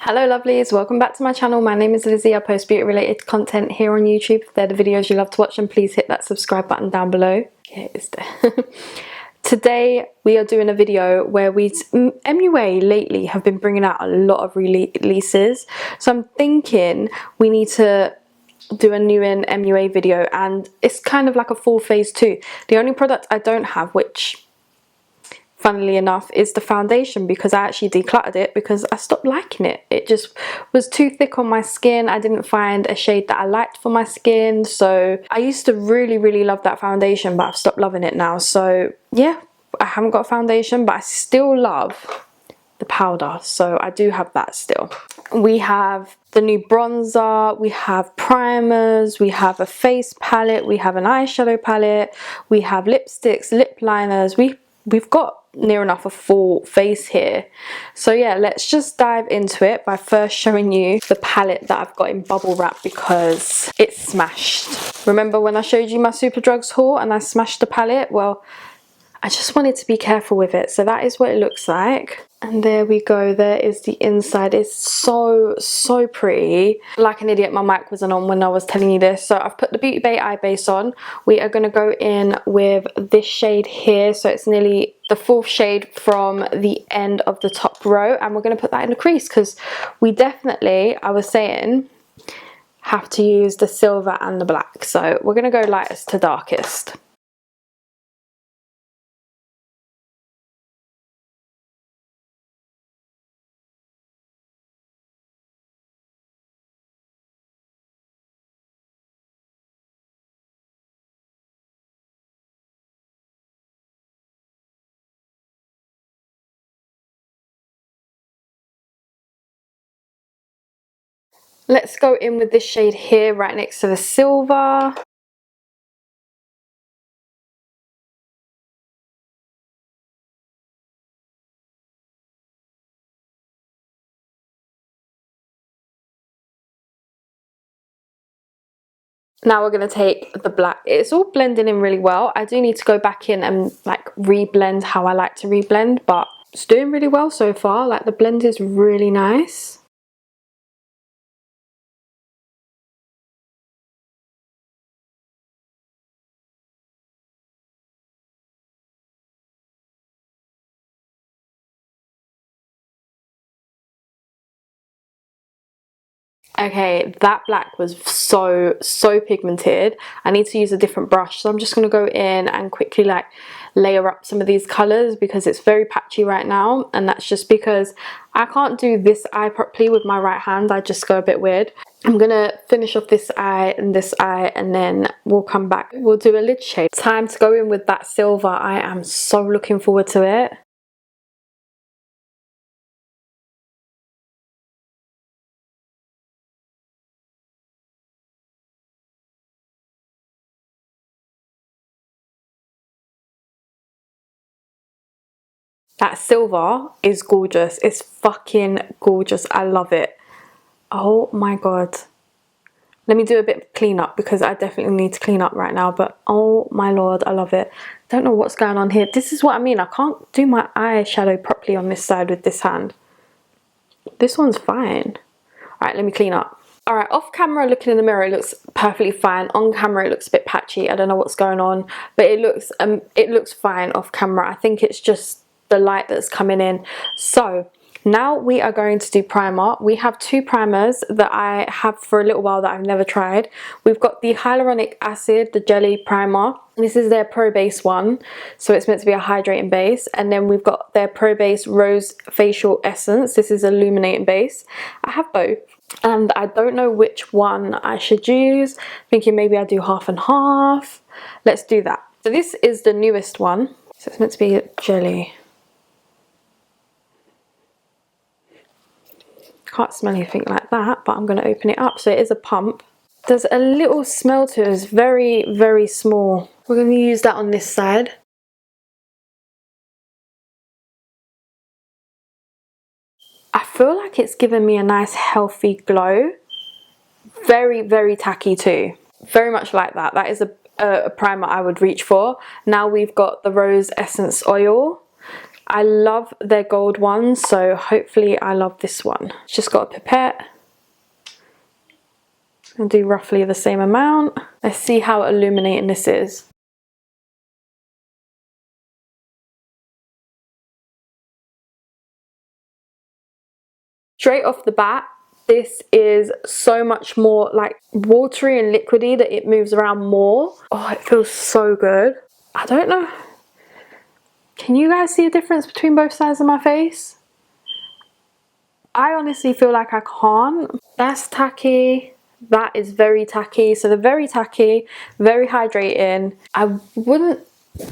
Hello lovelies, welcome back to my channel. My name is Lizzie. I post beauty related content here on YouTube. If they're the videos you love to watch, and please hit that subscribe button down below. Yeah, it is there. Today we are doing a video where MUA lately have been bringing out a lot of releases, so I'm thinking we need to do a new in MUA video, and it's kind of like a full phase 2. The only product I don't have, which funnily enough is the foundation, because I actually decluttered it because I stopped liking it. It just was too thick on my skin. I didn't find a shade that I liked for my skin. So I used to really love that foundation, but I've stopped loving it now. So yeah, I haven't got a foundation, but I still love the powder, so I do have that still. We have the new bronzer, we have primers, we have a face palette, we have an eyeshadow palette, we have lipsticks, lip liners. We've got near enough a full face here. So yeah, let's just dive into it by first showing you the palette that I've got in bubble wrap because it's smashed. Remember when I showed you my Superdrugs haul and I smashed the palette? Well, I just wanted to be careful with it. So that is what it looks like. And there we go, there is the inside. It's so pretty. Like an idiot, my mic wasn't on when I was telling you this. So I've put the Beauty Bay eye base on. We are going to go in with this shade here. So it's nearly the fourth shade from the end of the top row. And we're going to put that in the crease because we definitely, I was saying, have to use the silver and the black. So we're going to go lightest to darkest. Let's go in with this shade here right next to the silver. Now we're going to take the black. It's all blending in really well. I do need to go back in and like reblend how I like to reblend, but it's doing really well so far. Like the blend is really nice. Okay, that black was so pigmented. I need to use a different brush, so I'm just going to go in and quickly like layer up some of these colors because it's very patchy right now, and that's just because I can't do this eye properly with my right hand. I just go a bit weird. I'm gonna finish off this eye and then we'll come back. We'll do a lid shade. Time to go in with that silver. I am so looking forward to it. That silver is gorgeous. It's fucking gorgeous. I love it. Oh my god. Let me do a bit of cleanup because I definitely need to clean up right now. But oh my lord, I love it. Don't know what's going on here. This is what I mean. I can't do my eyeshadow properly on this side with this hand. This one's fine. Alright, let me clean up. Alright, off camera looking in the mirror it looks perfectly fine. On camera it looks a bit patchy. I don't know what's going on. But it looks fine off camera. I think it's just the light that's coming in. So now we are going to do primer. We have two primers that I have for a little while that I've never tried. We've got the hyaluronic acid, the jelly primer. This is their Pro Base one, so it's meant to be a hydrating base. And then we've got their Pro Base Rose Facial Essence. This is illuminating base. I have both, and I don't know which one I should use. Thinking maybe I do half and half. Let's do that. So this is the newest one. So it's meant to be a jelly. Can't smell anything like that, but I'm going to open it up. So it is a pump. There's a little smell to it. It's very small. We're going to use that on this side. I feel like it's given me a nice healthy glow. Very tacky too. Very much like that. That is a primer I would reach for. Now we've got the Rose Essence Oil. I love their gold ones, so hopefully I love this one. Just got a pipette. I'll do roughly the same amount. Let's see how illuminating this is. Straight off the bat, this is so much more like watery and liquidy that it moves around more. Oh, it feels so good. I don't know. Can you guys see a difference between both sides of my face? I honestly feel like I can't. That's tacky. That is very tacky. So they're very tacky, very hydrating. I wouldn't,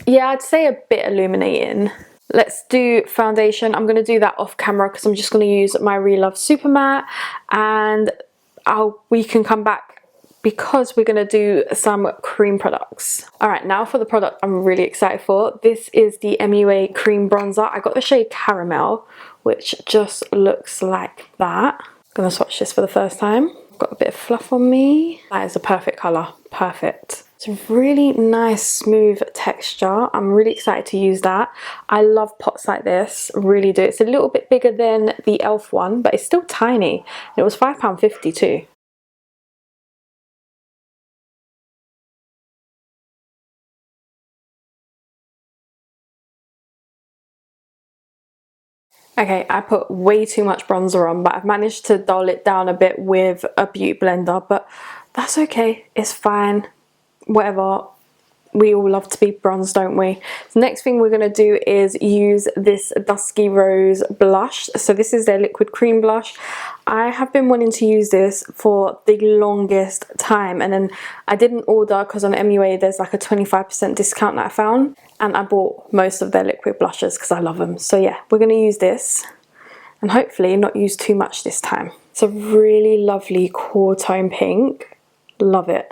yeah, I'd say a bit illuminating. Let's do foundation. I'm going to do that off camera because I'm just going to use my Real Love Super Matte, and we can come back because we're going to do some cream products. Alright, now for the product I'm really excited for. This is the MUA cream bronzer. I got the shade Caramel, which just looks like that. I'm going to swatch this for the first time. Got a bit of fluff on me. That is a perfect colour. Perfect. It's a really nice smooth texture. I'm really excited to use that. I love pots like this, really do. It's a little bit bigger than the e.l.f. one, but it's still tiny. And it was £5.50 too. Okay, I put way too much bronzer on, but I've managed to dull it down a bit with a beauty blender, but that's okay, it's fine, whatever. We all love to be bronzed, don't we? The next thing we're going to do is use this Dusky Rose blush. So this is their liquid cream blush. I have been wanting to use this for the longest time, and then I didn't order because on MUA there's like a 25% discount that I found, and I bought most of their liquid blushes because I love them. So yeah, we're going to use this and hopefully not use too much this time. It's a really lovely cool tone pink. Love it.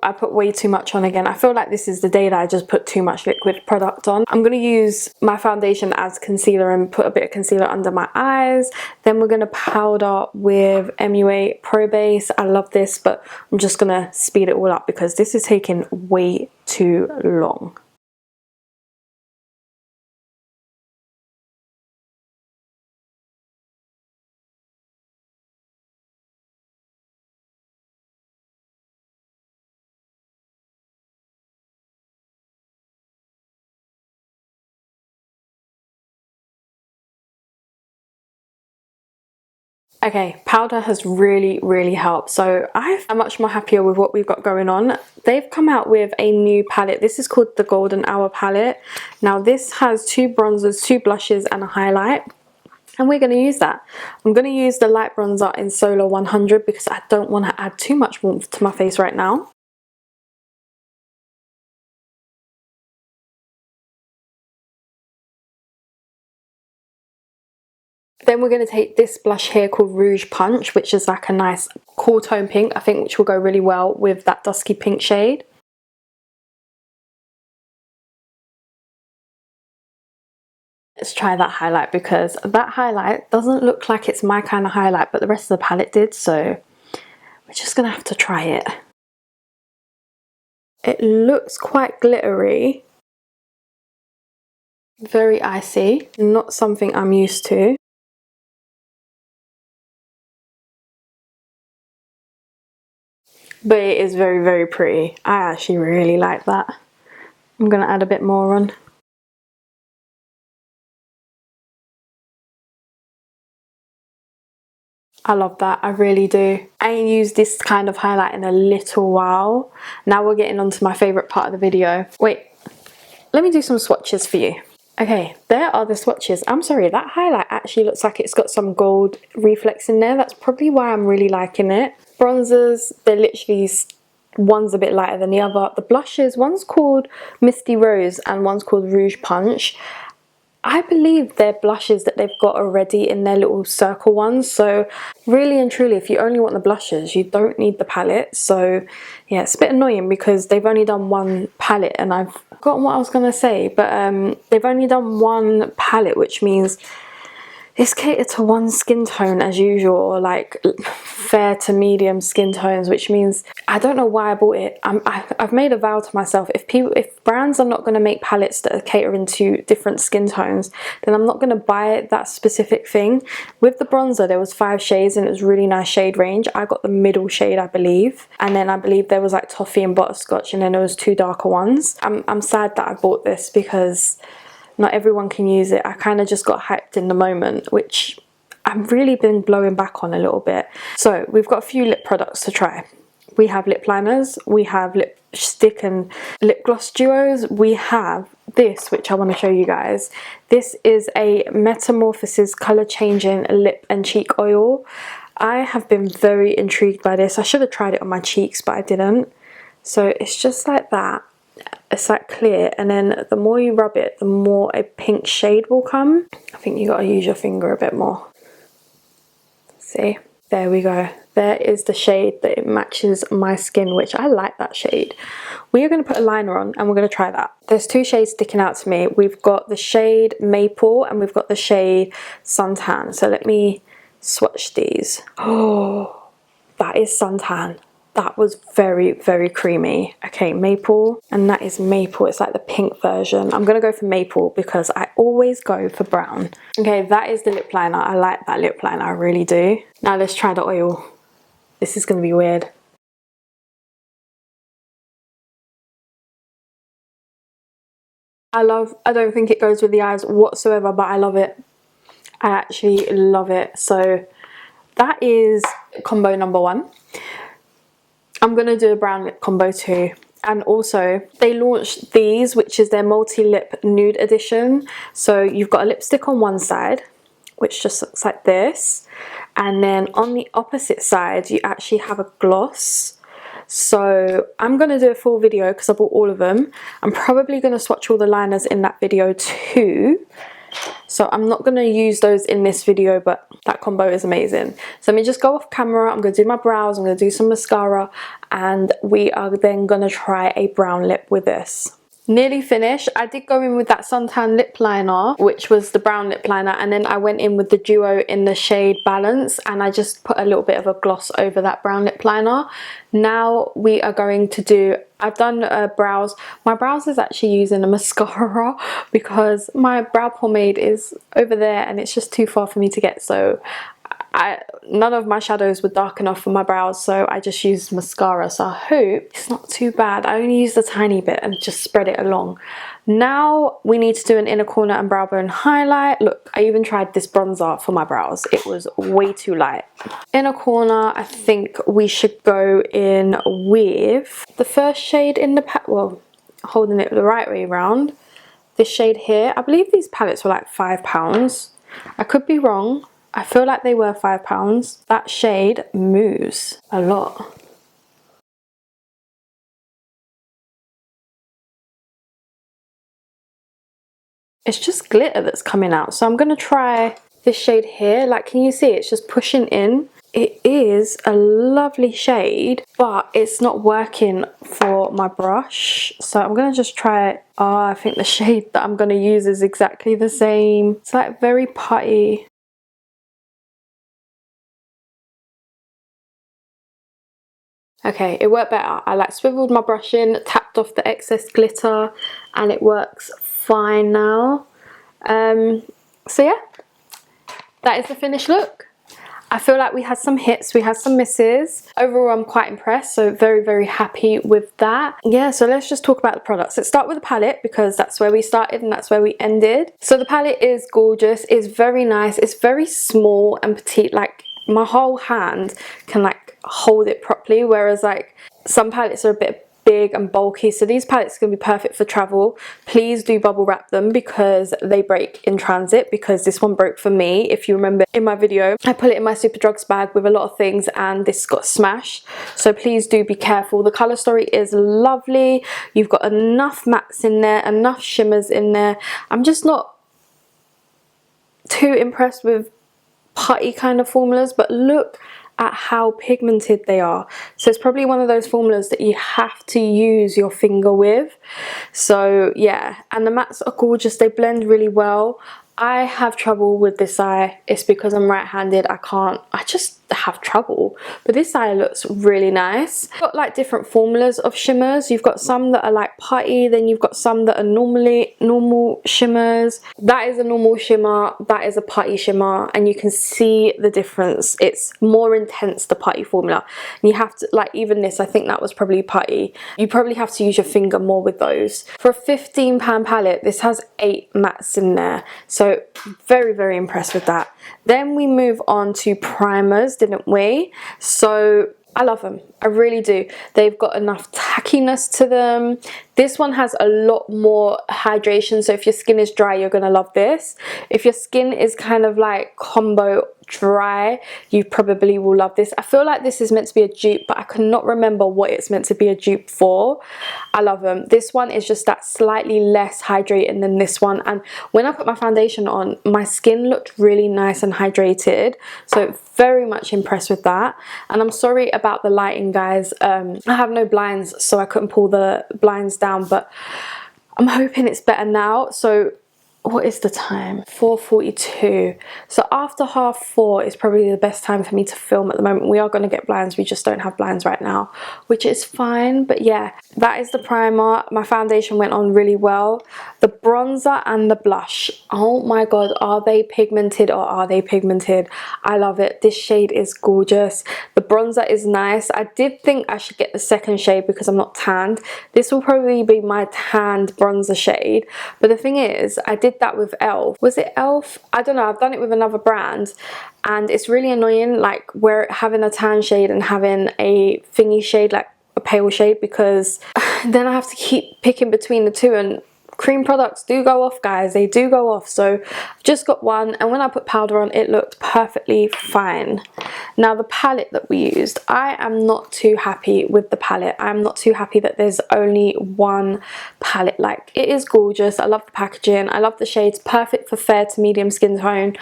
I put way too much on again. I feel like this is the day that I just put too much liquid product on. I'm going to use my foundation as concealer and put a bit of concealer under my eyes. Then we're going to powder with MUA Pro Base. I love this, but I'm just going to speed it all up because this is taking way too long. Okay, powder has really helped. So I'm much more happier with what we've got going on. They've come out with a new palette. This is called the Golden Hour palette. Now this has 2 bronzers, 2 blushes and a highlight. And we're going to use that. I'm going to use the light bronzer in Solar 100 because I don't want to add too much warmth to my face right now. Then we're going to take this blush here called Rouge Punch, which is like a nice cool tone pink, I think, which will go really well with that dusky pink shade. Let's try that highlight because that highlight doesn't look like it's my kind of highlight, but the rest of the palette did, so we're just going to have to try it. It looks quite glittery, very icy, not something I'm used to. But it is very pretty. I actually really like that. I'm going to add a bit more on. I love that, I really do. I ain't used this kind of highlight in a little while. Now we're getting on to my favourite part of the video. Wait, let me do some swatches for you. Okay, there are the swatches. I'm sorry, that highlight actually looks like it's got some gold reflex in there. That's probably why I'm really liking it. Bronzers, they're literally, one's a bit lighter than the other. The blushes, one's called Misty Rose and one's called Rouge Punch. I believe they're blushes that they've got already in their little circle ones. So really and truly, if you only want the blushes, you don't need the palette. So yeah, it's a bit annoying because they've only done one palette and I've forgotten what I was going to say. But they've only done one palette, which means It's catered to one skin tone as usual, or like fair to medium skin tones, which means I don't know why I bought it. I've made a vow to myself, if brands are not going to make palettes that are catering to different skin tones, then I'm not going to buy that specific thing. With the bronzer, there was 5 shades and it was really nice shade range. I got the middle shade, I believe, and then I believe there was like toffee and butterscotch, and then there was 2 darker ones. I'm sad that I bought this because not everyone can use it. I kind of just got hyped in the moment, which I've really been blowing back on a little bit. So we've got a few lip products to try. We have lip liners, we have lipstick and lip gloss duos. We have this, which I want to show you guys. This is a Metamorphosis color changing lip and cheek oil. I have been very intrigued by this. I should have tried it on my cheeks, but I didn't. So it's just like that. It's like clear, and then the more you rub it, the more a pink shade will come. I think you got to use your finger a bit more. See, there we go. There is the shade that it matches my skin, which I like that shade. We are going to put a liner on and we're going to try that. There's 2 shades sticking out to me. We've got the shade Maple and we've got the shade Suntan. So let me swatch these. Oh, that is Suntan. That was very, very creamy. Okay, Maple, and that is Maple. It's like the pink version. I'm gonna go for Maple because I always go for brown. Okay, that is the lip liner. I like that lip liner, I really do. Now let's try the oil. This is gonna be weird. I don't think it goes with the eyes whatsoever, but I love it. I actually love it. So that is combo number 1. I'm going to do a brown lip combo too. And also they launched these, which is their multi-lip nude edition. So you've got a lipstick on one side, which just looks like this. And then on the opposite side, you actually have a gloss. So I'm going to do a full video because I bought all of them. I'm probably going to swatch all the liners in that video too. So I'm not going to use those in this video, but that combo is amazing. So let me just go off camera. I'm going to do my brows, I'm going to do some mascara, and we are then going to try a brown lip with this. Nearly finished. I did go in with that Suntan lip liner, which was the brown lip liner, and then I went in with the duo in the shade Balance, and I just put a little bit of a gloss over that brown lip liner. Now we are going to do, I've done brows. My brows is actually using a mascara because my brow pomade is over there and it's just too far for me to get, so none of my shadows were dark enough for my brows, so I just used mascara. So I hope it's not too bad. I only used a tiny bit and just spread it along. Now we need to do an inner corner and brow bone highlight. Look, I even tried this bronzer for my brows. It was way too light. Inner corner, I think we should go in with the first shade in the palette. Well, holding it the right way around. This shade here. I believe these palettes were like £5. I could be wrong. I feel like they were £5. That shade moves a lot. It's just glitter that's coming out. So I'm going to try this shade here. Like, can you see it's just pushing in? It is a lovely shade, but it's not working for my brush. So I'm going to just try it. Oh, I think the shade that I'm going to use is exactly the same. It's like very putty. Okay, it worked better. I like swiveled my brush in, tapped off the excess glitter, and it works fine now. So yeah, that is the finished look. I feel like we had some hits, we had some misses. Overall, I'm quite impressed, so very, very happy with that. Yeah, so let's just talk about the products. Let's start with the palette because that's where we started and that's where we ended. So the palette is gorgeous, it's very nice, it's very small and petite. Like, my whole hand can like hold it properly, whereas like some palettes are a bit big and bulky. So these palettes are going to be perfect for travel. Please do bubble wrap them because they break in transit, because this one broke for me. If you remember in my video, I put it in my Superdrugs bag with a lot of things and this got smashed. So please do be careful. The colour story is lovely. You've got enough mattes in there, enough shimmers in there. I'm just not too impressed with putty kind of formulas, but look at how pigmented they are. So it's probably one of those formulas that you have to use your finger with. So yeah, and the mattes are gorgeous, they blend really well. I have trouble with this eye. It's because I'm right-handed. I just have trouble. But this eye looks really nice. You've got like different formulas of shimmers. You've got some that are like putty, then you've got some that are normal shimmers. That is a normal shimmer, that is a putty shimmer, and you can see the difference. It's more intense, the putty formula. And you have to, like, even this, I think that was probably putty. You probably have to use your finger more with those. For a £15 palette, this has 8 mattes in there. So very, very impressed with that. Then we move on to primers, didn't we? So I love them, I really do. They've got enough tackiness to them. This one has a lot more hydration, so if your skin is dry, you're gonna love this. If your skin is kind of like combo dry, you probably will love this. I feel like this is meant to be a dupe, but I cannot remember what it's meant to be a dupe for. I love them. This one is just that slightly less hydrating than this one, and when I put my foundation on, my skin looked really nice and hydrated, so very much impressed with that. And I'm sorry about the lighting, guys. I have no blinds, so I couldn't pull the blinds down, but I'm hoping it's better now. So what is the time? 4:42. So after 4:30 is probably the best time for me to film at the moment. We are going to get blinds, we just don't have blinds right now, which is fine. But yeah, that is the primer. My foundation went on really well. The bronzer and the blush, oh my god, are they pigmented or are they pigmented? I love it. This shade is gorgeous. The bronzer is nice. I did think I should get the second shade because I'm not tanned. This will probably be my tanned bronzer shade, but the thing is, I did that with elf. Was it elf? I don't know, I've done it with another brand, and it's really annoying, like we're having a tan shade and having a thingy shade, like a pale shade, because then I have to keep picking between the two, and cream products do go off, guys. They do go off. So I've just got one, and when I put powder on, it looked perfectly fine. Now the palette that we used, I am not too happy with the palette. I'm not too happy that there's only one palette. Like, it is gorgeous. I love the packaging, I love the shades, perfect for fair to medium skin tone,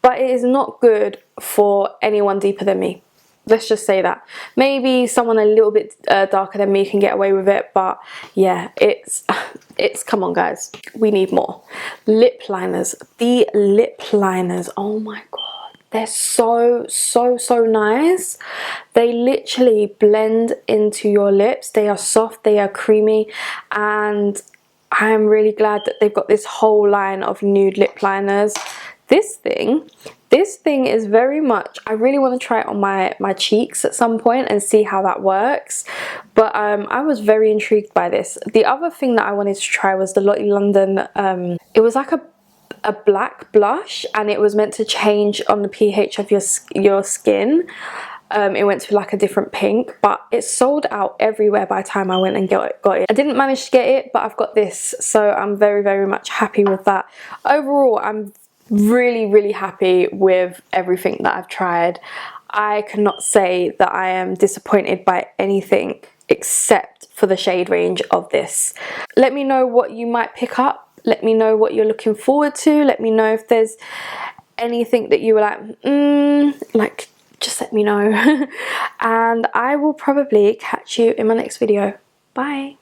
but it is not good for anyone deeper than me. Let's just say that. Maybe someone a little bit darker than me can get away with it, but yeah, it's come on, guys, we need more. Lip liners. The lip liners, oh my god, they're so nice. They literally blend into your lips. They are soft, they are creamy, and I am really glad that they've got this whole line of nude lip liners. This thing is very much, I really want to try it on my cheeks at some point and see how that works. But I was very intrigued by this. The other thing that I wanted to try was the Lottie London, it was like a black blush, and it was meant to change on the pH of your skin. It went to like a different pink, but it sold out everywhere by the time I went and got it. I didn't manage to get it, but I've got this, so I'm very much happy with that. Overall, I'm really happy with everything that I've tried. I cannot say that I am disappointed by anything except for the shade range of this. Let me know what you might pick up. Let me know what you're looking forward to. Let me know if there's anything that you were like just let me know. And I will probably catch you in my next video. Bye.